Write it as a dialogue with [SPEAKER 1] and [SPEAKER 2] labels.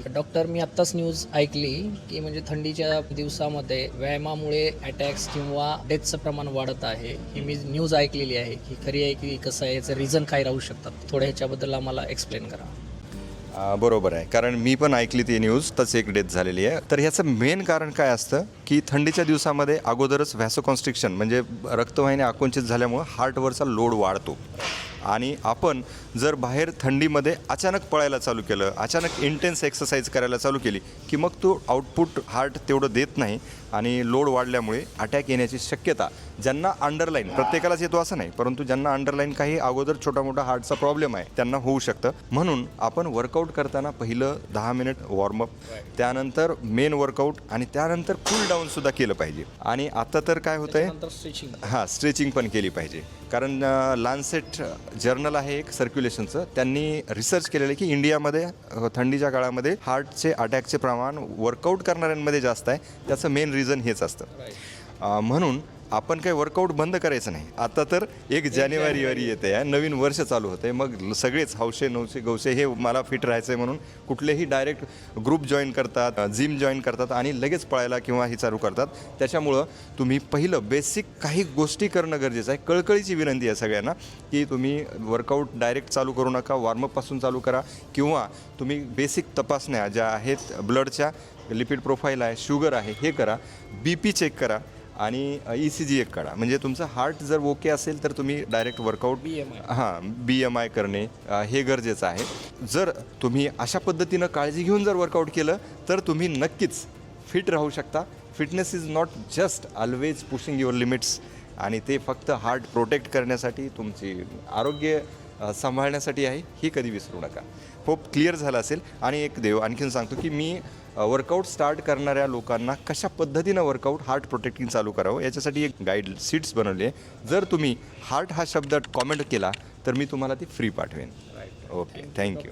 [SPEAKER 1] Doctor, मी आत्ताच news ऐकली की म्हणजे थंडीच्या दिवसामध्ये व्यायामामुळे अटॅक्स किंवा डेथचं प्रमाण वाढत आहे. ही मी न्यूज ऐकलेली आहे. ही खरी आहे की कसं आहे, याचं रिझन काय राहू शकतात? थोडं ह्याच्याबद्दल आम्हाला एक्सप्लेन करा.
[SPEAKER 2] बरोबर आहे. कारण मी पण ऐकली ती न्यूज. तच एक डेथ झालेली आहे. तर ह्याचं मेन कारण काय असतं की थंडीच्या दिवसामध्ये अगोदरच व्हॅसोकॉन्स्ट्रिक्शन म्हणजे रक्तवाहिन्या आकुंचित झाल्यामुळं हार्टवरचा लोड वाढतो आणि आपण जर बाहेर थंडीमध्ये अचानक पळायला चालू केलं, अचानक इंटेन्स एक्सरसाइज करायला चालू केली की मग तो आउटपुट हार्ट तेवढं देत नाही आणि लोड वाढल्यामुळे अटॅक येण्याची शक्यता ज्यांना अंडरलाईन, प्रत्येकालाच येतो असं नाही, परंतु ज्यांना अंडरलाईन काही अगोदर छोटा मोठा हार्टचा प्रॉब्लेम आहे त्यांना होऊ शकतं. म्हणून आपण वर्कआउट करताना पहिलं 10 मिनिट वॉर्मअप, त्यानंतर मेन वर्कआउट आणि त्यानंतर कूल डाऊनसुद्धा केलं पाहिजे. आणि आता तर काय होतं आहे,
[SPEAKER 1] स्ट्रेचिंग
[SPEAKER 2] स्ट्रेचिंग पण केली पाहिजे. कारण लान्सेट जर्नल आहे एक सर्क्युलेशनचं, त्यांनी रिसर्च केलेलं आहे की इंडियामध्ये थंडीच्या काळामध्ये हार्टचे अटॅकचे प्रमाण वर्कआउट करणाऱ्यांमध्ये जास्त आहे. त्याचं मेन रिझन हेच असतं. म्हणून आपण काही वर्कआउट बंद करायचं नाही. आता तर 1 जानेवारीवर येते आहे, नवीन वर्ष चालू होते, मग सगळेच हौशे नवसे गवसे हे मला फिट राहायचं आहे म्हणून कुठलेही डायरेक्ट ग्रुप जॉईन करतात, जिम जॉईन करतात आणि लगेच पळायला किंवा हे चालू करतात. त्याच्यामुळं तुम्ही पहिलं बेसिक काही गोष्टी करणं गरजेचं आहे. कळकळीची विनंती आहे सगळ्यांना की तुम्ही वर्कआउट डायरेक्ट चालू करू नका, वॉर्मअपपासून चालू करा किंवा तुम्ही बेसिक तपासण्या ज्या आहेत, ब्लडच्या लिपिड प्रोफाईल आहे, शुगर आहे, हे करा, BP चेक करा आणि ECG एक काढा. म्हणजे तुमचं हार्ट जर ओके असेल तर तुम्ही डायरेक्ट वर्कआउट BMI करणे हे गरजेचं आहे. जर तुम्ही अशा पद्धतीनं काळजी घेऊन जर वर्कआउट केलं तर तुम्ही नक्कीच फिट राहू शकता. Fitness is not just always pushing your limits, आणि ते फक्त हार्ट प्रोटेक्ट करण्यासाठी, तुमची आरोग्य सांभाळण्यासाठी आहे, ही कधी विसरू नका. होप क्लिअर झालं असेल. आणि एक आणखीन सांगतो की मी वर्कआउट स्टार्ट करणाऱ्या लोकांना कशा पद्धतीनं वर्कआउट हार्ट प्रोटेक्टिंग चालू करावं याच्यासाठी एक गाईड शीट्स बनवली आहे. जर तुम्ही हार्ट हा शब्द कॉमेंट केला तर मी तुम्हाला ती फ्री पाठवेन. Okay, thank you.